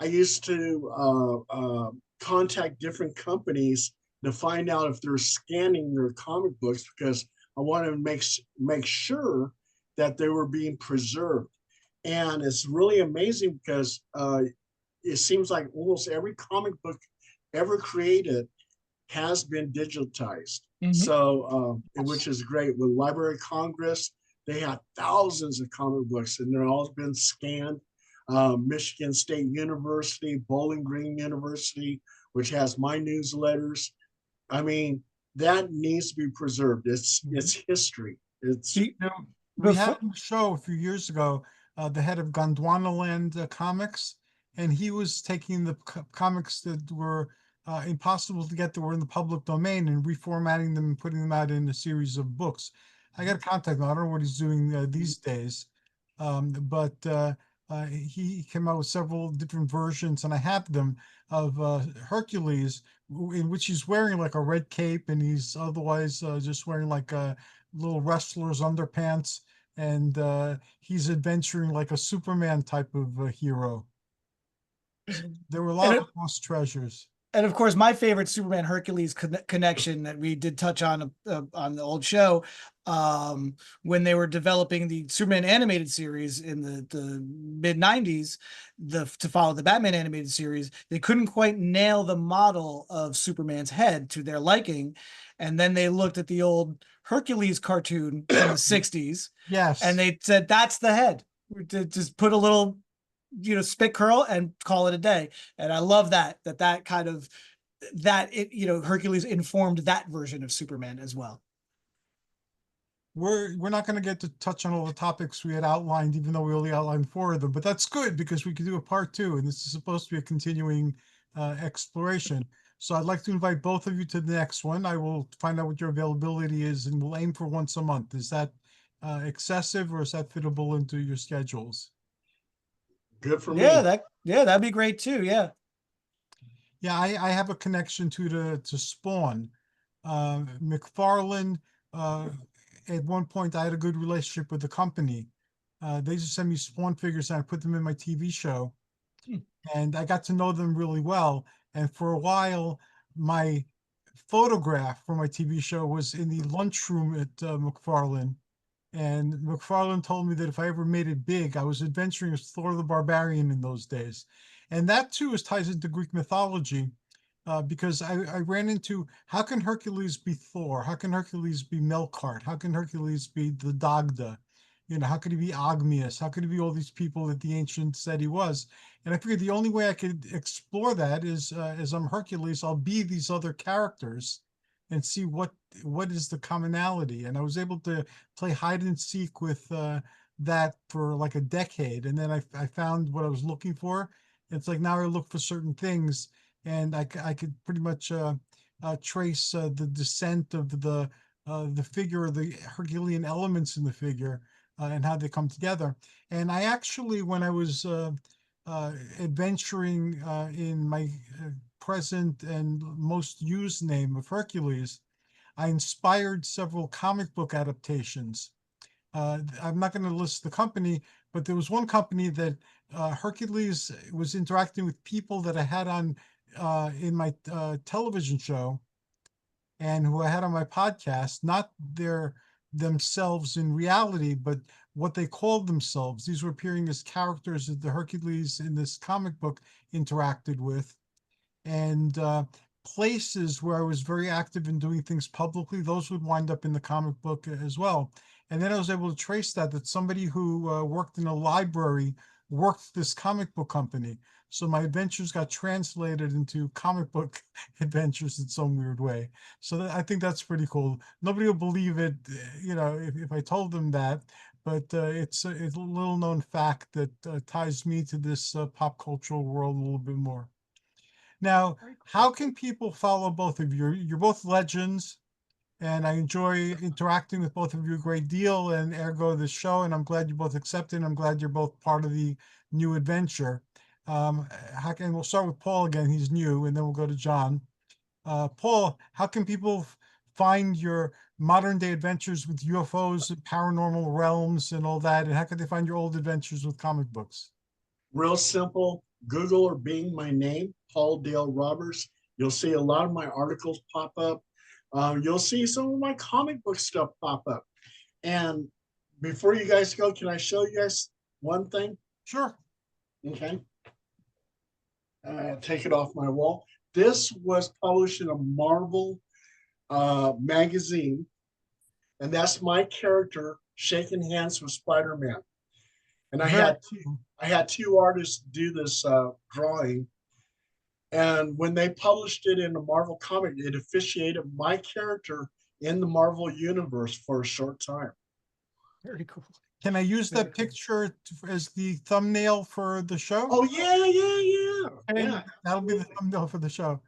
I used to contact different companies to find out if they're scanning their comic books because I wanted to make sure that they were being preserved. And it's really amazing because it seems like almost every comic book ever created has been digitized. So, which is great. With Library of Congress, they have thousands of comic books, and they're all been scanned. Michigan State University, Bowling Green University, which has my newsletters. I mean, that needs to be preserved. It's history. It's You know, we had a show a few years ago, the head of Gondwanaland Comics, and he was taking the comics that were impossible to get that were in the public domain and reformatting them and putting them out in a series of books. I got to contact him. I don't know what he's doing these days, but he came out with several different versions, and I have them of Hercules, in which he's wearing like a red cape, and he's otherwise just wearing like a little wrestler's underpants, and he's adventuring like a Superman type of hero. There were a lot of lost treasures. And of course, my favorite Superman Hercules connection that we did touch on the old show, when they were developing the Superman animated series in the mid 90s, to follow the Batman animated series, they couldn't quite nail the model of Superman's head to their liking. And then they looked at the old Hercules cartoon from the 60s. Yes. And they said, that's the head. Just put a little spit curl and call it a day. And I love that kind of Hercules informed that version of Superman as well. We're not going to get to touch on all the topics we had outlined, even though we only outlined 4 of them, but that's good because we could do a part 2, and this is supposed to be a continuing exploration. So I'd like to invite both of you to the next one. I will find out what your availability is, and we'll aim for once a month. Is that excessive, or is that fittable into your schedules? Good for me. That'd be great too. Yeah. Yeah, I have a connection to Spawn. McFarlane, at one point I had a good relationship with the company. They just sent me Spawn figures and I put them in my TV show. And I got to know them really well. And for a while, my photograph for my TV show was in the lunchroom at McFarlane. And McFarlane told me that if I ever made it big, I was adventuring as Thor the Barbarian in those days. And that too ties into Greek mythology, because I ran into, how can Hercules be Thor? How can Hercules be Melkart? How can Hercules be the Dagda? How could he be Ogmius? How could he be all these people that the ancients said he was? And I figured the only way I could explore that is, as I'm Hercules, I'll be these other characters and see what is the commonality. And I was able to play hide and seek with that for like a decade. And then I found what I was looking for. It's like now I look for certain things, and I could pretty much trace the descent of the figure, or the Herculean elements in the figure, and how they come together. And I actually, when I was adventuring in my present and most used name of Hercules, I inspired several comic book adaptations. I'm not going to list the company, but there was one company that Hercules was interacting with people that I had on in my television show, and who I had on my podcast, not themselves in reality, but what they called themselves. These were appearing as characters that the Hercules in this comic book interacted with. And places where I was very active in doing things publicly, those would wind up in the comic book as well. And then I was able to trace that somebody who worked in a library worked this comic book company. So my adventures got translated into comic book adventures in some weird way. So I think that's pretty cool. Nobody will believe it, if I told them that, but it's a little known fact that ties me to this pop cultural world a little bit more. Now, Very cool. how can people follow both of you? You're both legends, and I enjoy interacting with both of you a great deal, and ergo the show, and I'm glad you both accepted. I'm glad you're both part of the new adventure. We'll start with Paul again, he's new, and then we'll go to John. Paul, how can people find your modern day adventures with UFOs and paranormal realms and all that? And how can they find your old adventures with comic books? Real simple. Google or Bing my name, Paul Dale Roberts. You'll see a lot of my articles pop up. You'll see some of my comic book stuff pop up. And before you guys go, can I show you guys one thing? Sure. Okay. Take it off my wall. This was published in a Marvel magazine, and that's my character shaking hands with Spider-Man. And I had two artists do this drawing. And when they published it in a Marvel comic, it officiated my character in the Marvel universe for a short time. Very cool. Can I use Very that cool. picture as the thumbnail for the show? Oh, yeah. And that'll be the thumbnail for the show.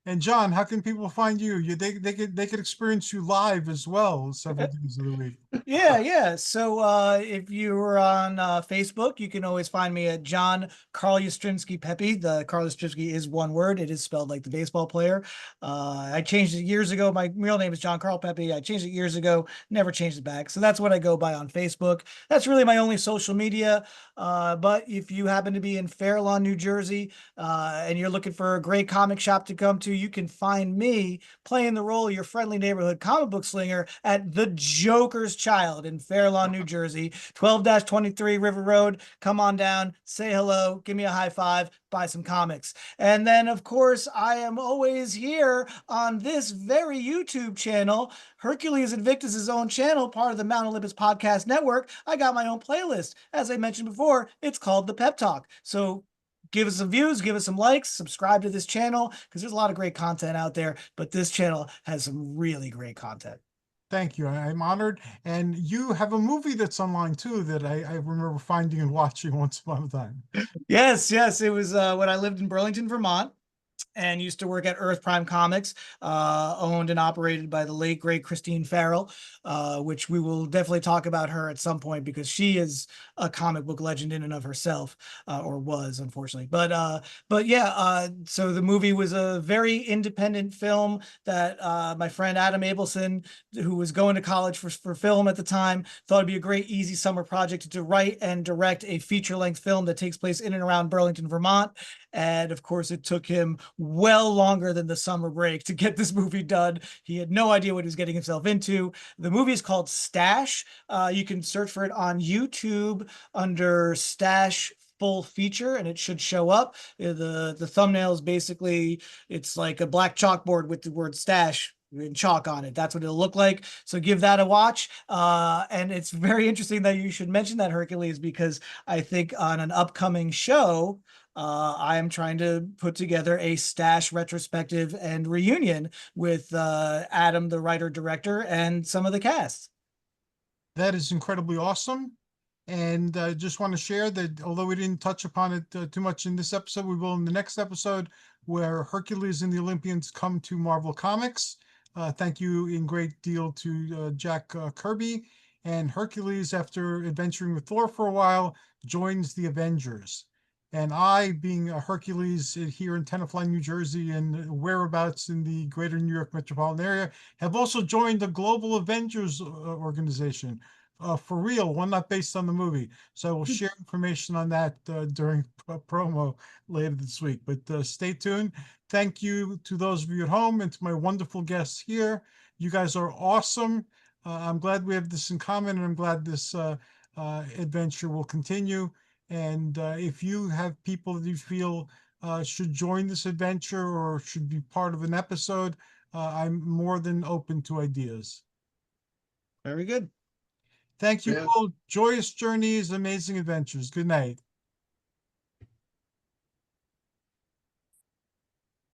And John, how can people find you? They could experience you live as well several days of the week. Yeah. So if you're on Facebook, you can always find me at John Carl Yastrzemski Pepe. The Carl Yastrzemski is one word. It is spelled like the baseball player. I changed it years ago. My real name is John Carl Pepe. I changed it years ago, never changed it back. So that's what I go by on Facebook. That's really my only social media. But if you happen to be in Fair Lawn, New Jersey, and you're looking for a great comic shop to come to, you can find me playing the role of your friendly neighborhood comic book slinger at The Joker's Child in Fair Lawn, New Jersey, 12-23 River Road. Come on down, say hello, give me a high five, buy some comics. And then, of course, I am always here on this very YouTube channel, Hercules Invictus' own channel, part of the Mount Olympus Podcast Network. I got my own playlist. As I mentioned before, it's called The Pep Talk. So give us some views, give us some likes, subscribe to this channel, because there's a lot of great content out there, but this channel has some really great content. Thank you. I'm honored. And you have a movie that's online too that I remember finding and watching once upon a time. Yes. It was when I lived in Burlington, Vermont, and used to work at Earth Prime Comics, owned and operated by the late, great Christine Farrell, which we will definitely talk about her at some point because she is a comic book legend in and of herself, or was, unfortunately. But yeah, so the movie was a very independent film that my friend Adam Abelson, who was going to college for film at the time, thought it'd be a great, easy summer project to write and direct a feature-length film that takes place in and around Burlington, Vermont. And of course, it took him well longer than the summer break to get this movie done. He had no idea what he was getting himself into. The movie is called Stash. You can search for it on YouTube under Stash full feature and it should show up. The thumbnail is basically, it's like a black chalkboard with the word stash in chalk on it. That's what it'll look like. So give that a watch. And it's very interesting that you should mention that, Hercules, because I think on an upcoming show, I am trying to put together a Stash retrospective and reunion with Adam, the writer-director, and some of the cast. That is incredibly awesome. And I just want to share that although we didn't touch upon it too much in this episode, we will in the next episode where Hercules and the Olympians come to Marvel Comics. Thank you in great deal to Jack Kirby. And Hercules, after adventuring with Thor for a while, joins the Avengers. And I, being a Hercules here in Tenafly, New Jersey, and whereabouts in the greater New York metropolitan area, have also joined the Global Avengers organization. For real, one not based on the movie. So I will share information on that during promo later this week. But stay tuned. Thank you to those of you at home and to my wonderful guests here. You guys are awesome. I'm glad we have this in common, and I'm glad this adventure will continue. And if you have people that you feel should join this adventure or should be part of an episode, I'm more than open to ideas. Very good. Thank you Yeah. all. Joyous journeys, amazing adventures. Good night.